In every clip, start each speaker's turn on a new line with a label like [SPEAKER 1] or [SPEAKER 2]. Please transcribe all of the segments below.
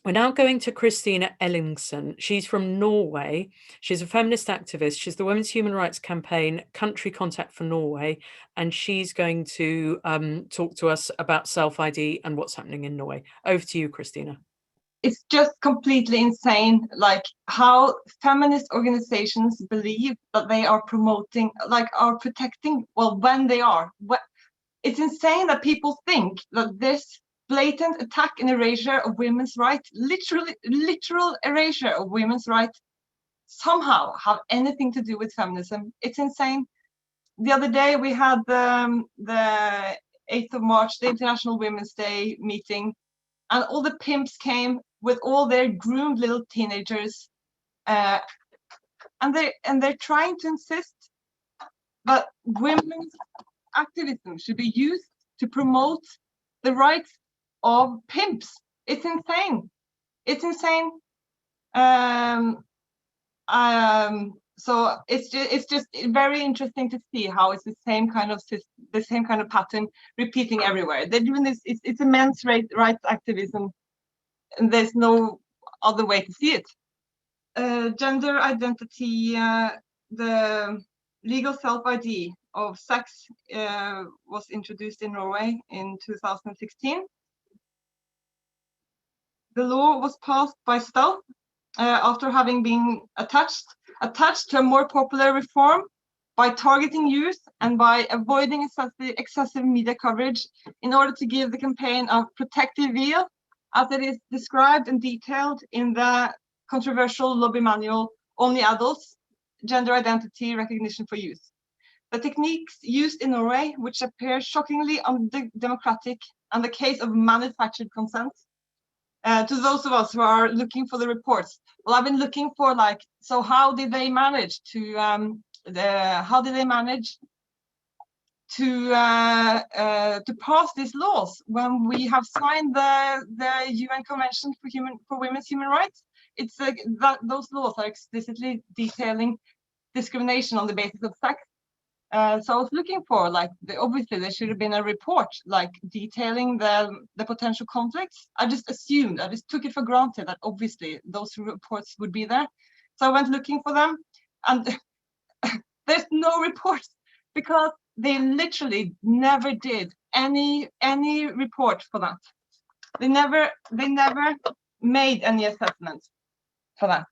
[SPEAKER 1] We're now going to Christina Ellingsen. She's from Norway. She's a feminist activist. She's the Women's Human Rights Campaign country contact for Norway, and she's going to talk to us about self-ID and what's happening in Norway. Over to you, Christina.
[SPEAKER 2] It's just completely insane, like how feminist organizations believe that they are promoting, like are protecting, well, when they are. It's insane that people think that this blatant attack and erasure of women's rights, literal erasure of women's rights, somehow have anything to do with feminism. It's insane. The other day we had the 8th of March, the International Women's Day meeting, and all the pimps came with all their groomed little teenagers, and they're trying to insist that women's activism should be used to promote the rights of pimps. It's insane. It's insane. So it's just very interesting to see how it's the same kind of pattern repeating everywhere. They're doing this. It's immense rights activism, and there's no other way to see it. Gender identity, the legal self-ID of sex was introduced in Norway in 2016. The law was passed by stealth after having been attached to a more popular reform by targeting youth and by avoiding excessive media coverage in order to give the campaign a protective veil, as it is described and detailed in the controversial lobby manual, Only Adults, Gender Identity Recognition for Youth. The techniques used in Norway, which appear shockingly undemocratic, and the case of manufactured consent. To those of us who are looking for the reports, well, I've been looking for, like, so how did they manage to pass these laws when we have signed the UN Convention for Women's Human Rights? It's that those laws are explicitly detailing discrimination on the basis of sex. So I was looking for, like, obviously there should have been a report, like, detailing the potential conflicts. I just took it for granted that obviously those reports would be there. So I went looking for them, and there's no reports, because they literally never did any report for that. They never made any assessments for that.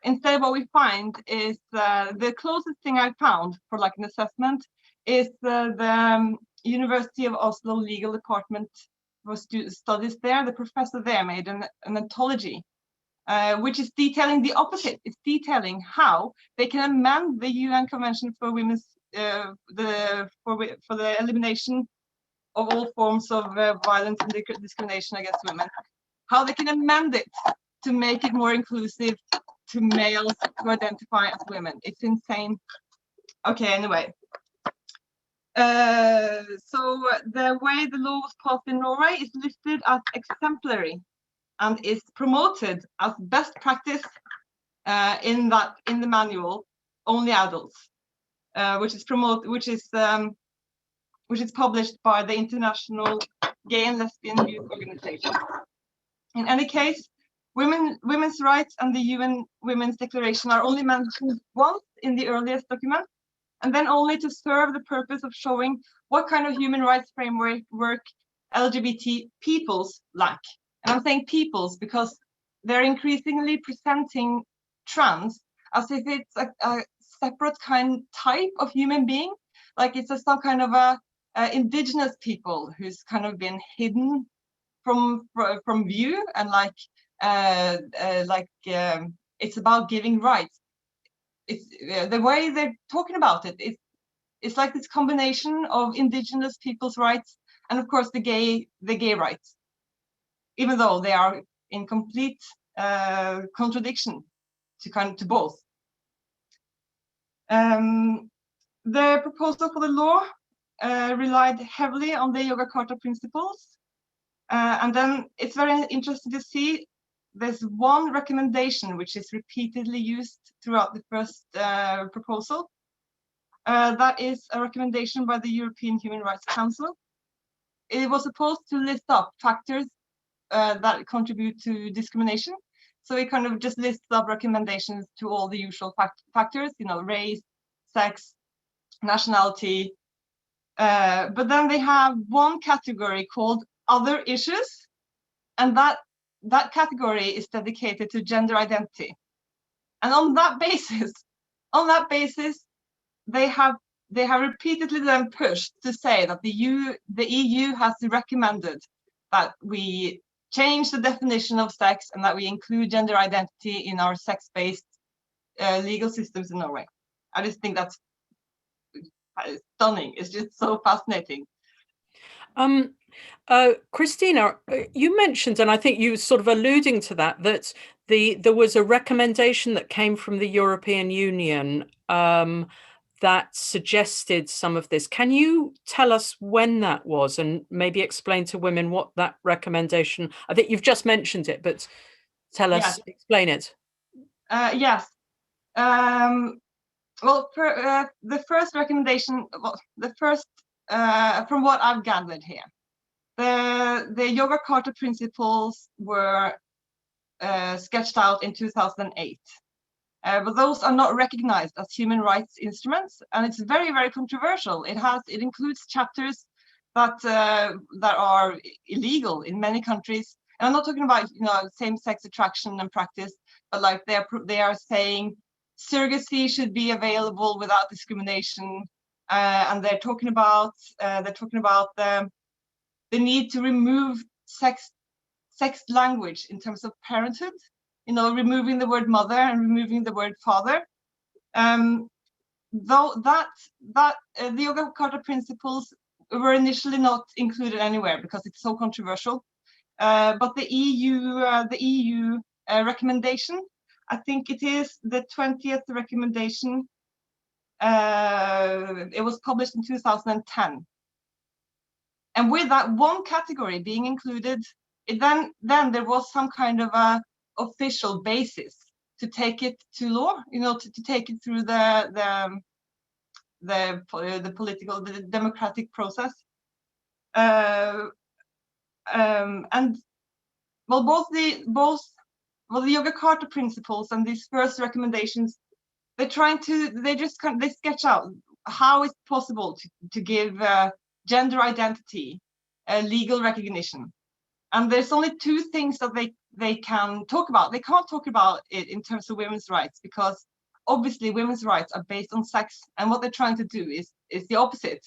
[SPEAKER 2] Instead, what we find is the closest thing I found for, like, an assessment is the University of Oslo Legal Department for studies there. The professor there made an anthology, which is detailing the opposite. It's detailing how they can amend the UN Convention for Women's for the elimination of all forms of violence and discrimination against women. How they can amend it to make it more inclusive to males who identify as women. It's insane. Okay, anyway. So the way the law was passed in Norway is listed as exemplary and is promoted as best practice in the manual, Only Adults, which is published by the International Gay and Lesbian Youth Organization. In any case, women's rights and the UN Women's Declaration are only mentioned once in the earliest document, and then only to serve the purpose of showing what kind of human rights framework LGBT peoples lack. And I'm saying peoples because they're increasingly presenting trans as if it's a separate type of human being, like it's some kind of a indigenous people who's kind of been hidden from view, and it's about giving rights. It's the way they're talking about it. It's like this combination of indigenous people's rights and, of course, the gay rights, even though they are in complete contradiction to both. The proposal for the law relied heavily on the Yogyakarta principles. And then it's very interesting to see there's one recommendation which is repeatedly used throughout the first proposal. That is a recommendation by the European Human Rights Council. it was supposed to list up factors that contribute to discrimination. So it kind of just lists up recommendations to all the usual factors, you know, race, sex, nationality. But then they have one category called other issues, and that category is dedicated to gender identity. And on that basis, they have repeatedly then pushed to say that the EU has recommended that we change the definition of sex and that we include gender identity in our sex-based legal systems in Norway. I just think that's stunning. It's just so fascinating.
[SPEAKER 1] Christina, you mentioned, and I think you were sort of alluding to that there was a recommendation that came from the European Union that suggested some of this. Can you tell us when that was, and maybe explain to women what that recommendation? I think you've just mentioned it, but tell us, explain it.
[SPEAKER 2] Yes. Well, the first recommendation, from what I've gathered here, the Yogyakarta principles were sketched out in 2008. But those are not recognized as human rights instruments, and it's very, very controversial. It includes chapters that are illegal in many countries. And I'm not talking about, you know, same-sex attraction and practice, but like they are saying surrogacy should be available without discrimination, and they're talking about the need to remove sex language in terms of parenthood. You know, removing the word mother and removing the word father. Though the Yogyakarta principles were initially not included anywhere because it's so controversial. But the EU recommendation, I think it is the 20th recommendation. It was published in 2010. And with that one category being included, then there was some kind of a official basis to take it to law, you know, to take it through the political, the democratic process. And well, both the Yogyakarta principles and these first recommendations, they sketch out how it's possible to give gender identity legal recognition. And there's only two things that they can talk about. They can't talk about it in terms of women's rights, because obviously women's rights are based on sex, and what they're trying to do is the opposite.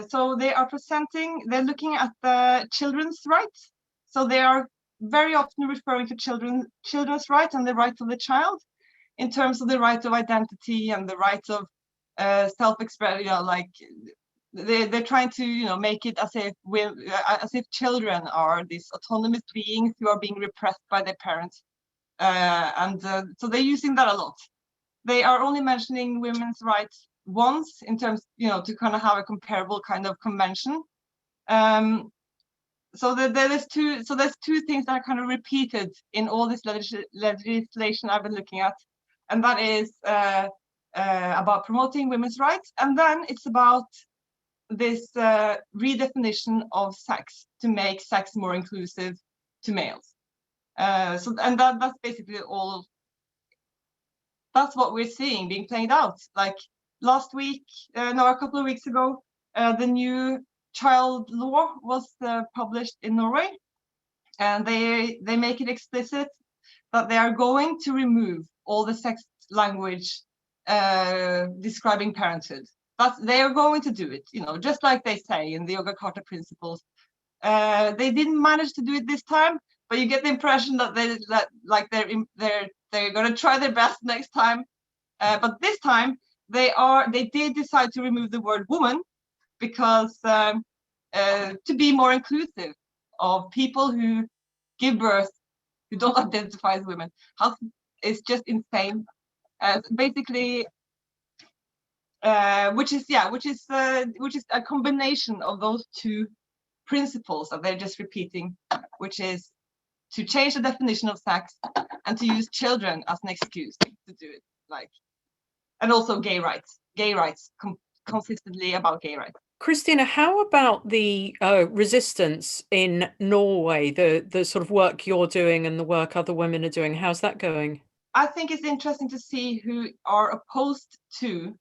[SPEAKER 2] So they're looking at the children's rights. So they are very often referring to children's rights and the rights of the child in terms of the right of identity and the right of self-expression, you know, like they're trying to, you know, make it as if children are these autonomous beings who are being repressed by their parents, so they're using that a lot. They are only mentioning women's rights once in terms, you know, to kind of have a comparable kind of convention. So there's two things that are kind of repeated in all this legislation I've been looking at, and that is about promoting women's rights, and then it's about this redefinition of sex to make sex more inclusive to males. That's basically all. That's what we're seeing being played out. Like last week, a couple of weeks ago, the new child law was published in Norway, and they make it explicit that they are going to remove all the sex language describing parenthood. They are going to do it, you know, just like they say in the Yogyakarta principles. They didn't manage to do it this time, but you get the impression that they're going to try their best next time. But this time they did decide to remove the word woman, because to be more inclusive of people who give birth who don't identify as women. It's just insane. Basically. Which is a combination of those two principles that they're just repeating, which is to change the definition of sex and to use children as an excuse to do it, like, and also gay rights consistently about gay rights.
[SPEAKER 1] Christina, how about the resistance in Norway, the sort of work you're doing and the work other women are doing? How's that going?
[SPEAKER 2] I think it's interesting to see who are opposed to,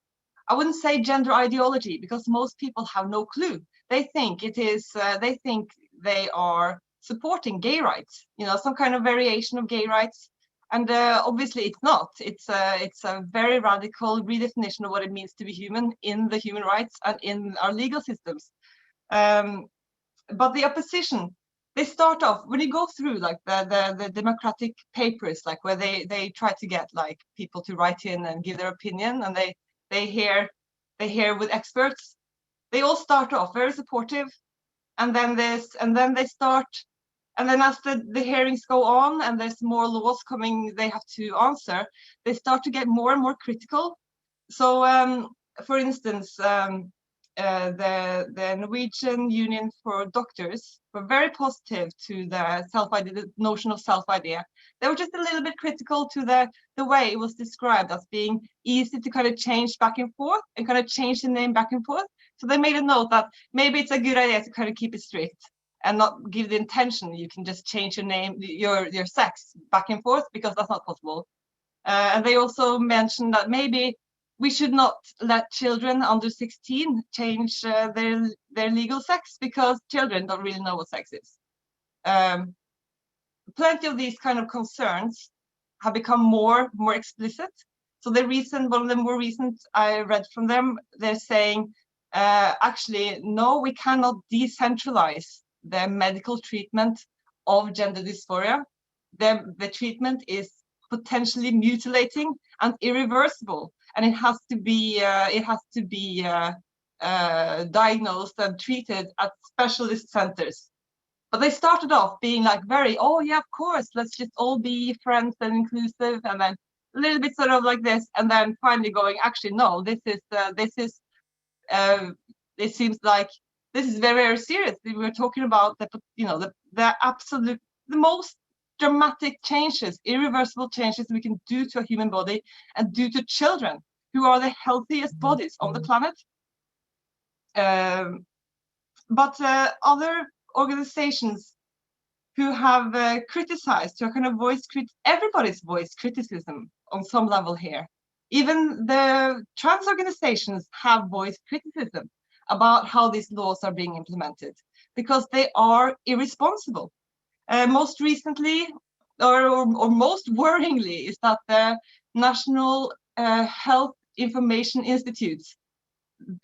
[SPEAKER 2] I wouldn't say gender ideology, because most people have no clue. They think it is, they think they are supporting gay rights, you know, some kind of variation of gay rights. And obviously it's not. It's a very radical redefinition of what it means to be human in the human rights and in our legal systems. But the opposition, they start off, when you go through like the democratic papers, like where they try to get like people to write in and give their opinion, and they hear with experts, they all start off very supportive, and then they start, and then as the hearings go on and there's more laws coming they have to answer, they start to get more and more critical. So for instance, the Norwegian Union for Doctors were very positive to the self-idea, the notion of self-idea. They were just a little bit critical to the way it was described as being easy to kind of change back and forth and kind of change the name back and forth. So they made a note that maybe it's a good idea to kind of keep it strict and not give the intention you can just change your name, your sex back and forth, because that's not possible. And they also mentioned that maybe we should not let children under 16 change their legal sex, because children don't really know what sex is. Plenty of these kind of concerns have become more explicit. So one of the more recent I read from them, they're saying, actually, no, we cannot decentralize the medical treatment of gender dysphoria. The treatment is potentially mutilating and irreversible, and it has to be diagnosed and treated at specialist centers. But they started off being like very, oh yeah, of course, let's just all be friends and inclusive, and then a little bit sort of like this, and then finally going, actually, no, it seems like this is very, very serious. We were talking about the most dramatic changes, irreversible changes we can do to a human body and do to children who are the healthiest bodies on the planet. But other organizations who have criticized, who kind of everybody's voiced criticism on some level here. Even the trans organizations have voiced criticism about how these laws are being implemented, because they are irresponsible. Most recently, or most worryingly, is that the National Health Information Institute,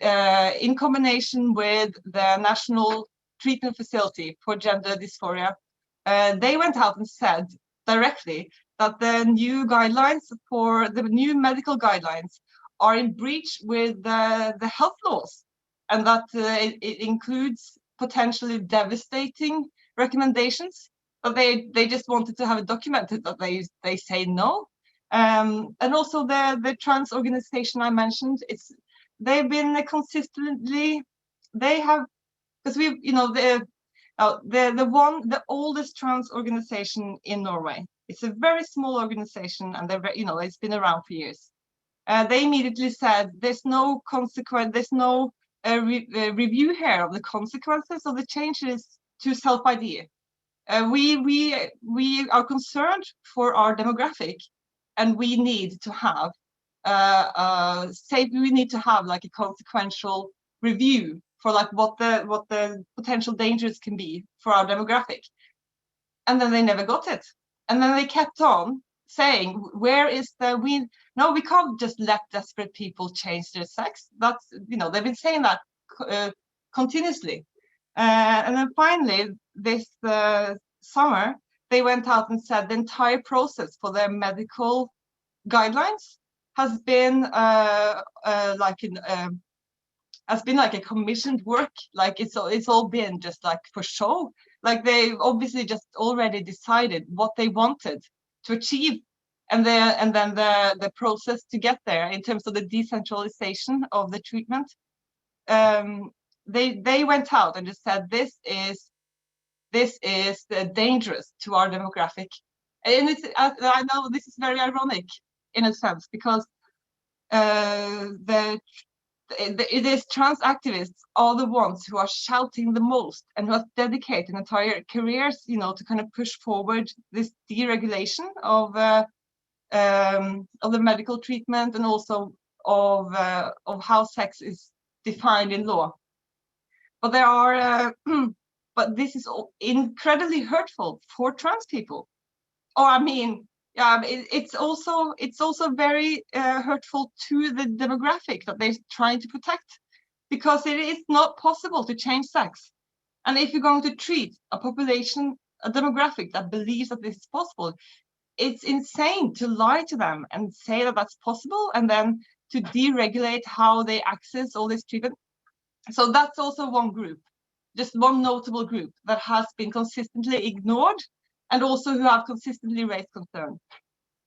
[SPEAKER 2] in combination with the National Treatment Facility for Gender Dysphoria, they went out and said directly that the new medical guidelines are in breach with the health laws, and that it includes potentially devastating recommendations. But they just wanted to have it documented that they say no. And also the trans organization I mentioned, they've been consistently, they have, because we, the oldest trans organization in Norway. It's a very small organization, and it's been around for years. They immediately said there's no consequence, there's no review here of the consequences of the changes to self-ID. We are concerned for our demographic, and we need to have we need to have like a consequential review for like what the potential dangers can be for our demographic. And then they never got it. And then they kept on saying, where is we can't just let desperate people change their sex. That's, they've been saying that continuously. And then finally, this summer, they went out and said the entire process for their medical guidelines has been like a commissioned work. Like it's all been just like for show. Like they obviously just already decided what they wanted to achieve, and then the process to get there in terms of the decentralization of the treatment. They went out and just said this is dangerous to our demographic. And I know this is very ironic in a sense, because the it is trans activists are the ones who are shouting the most and who have dedicated entire careers, you know, to kind of push forward this deregulation of the medical treatment and also of how sex is defined in law. But there are, but this is incredibly hurtful for trans people. Or I mean, yeah, it's also very hurtful to the demographic that they're trying to protect, because it is not possible to change sex. And if you're going to treat a population, a demographic that believes that this is possible, it's insane to lie to them and say that that's possible, and then to deregulate how they access all this treatment. So that's also one group, just one notable group that has been consistently ignored and also who have consistently raised concern.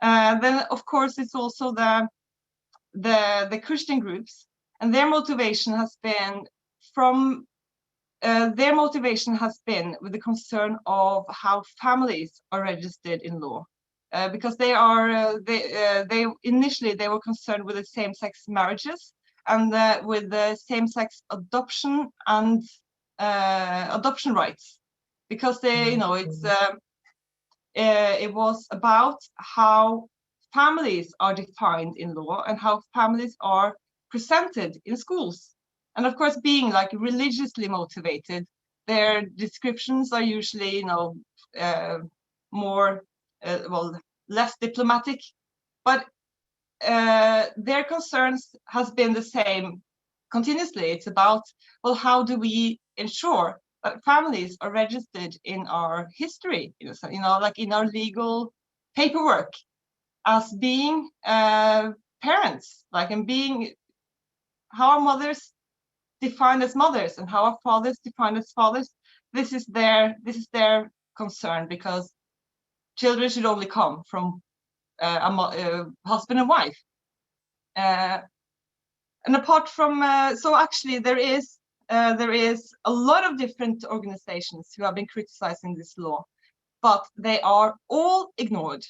[SPEAKER 2] Then, of course, it's also the Christian groups, and their motivation has been with the concern of how families are registered in law, because they initially were concerned with the same-sex marriages and with the same-sex adoption and adoption rights, because they, you know, it was about how families are defined in law and how families are presented in schools. And of course, being like religiously motivated, their descriptions are usually, you know, more, less diplomatic. But their concerns has been the same continuously. It's about, well, how do we ensure that families are registered in our history, you know, like in our legal paperwork as being parents, like, and being how our mothers defined as mothers and how our fathers defined as fathers. This is their concern, because children should only come from a husband and wife. And apart from, so actually there is a lot of different organizations who have been criticizing this law, but they are all ignored.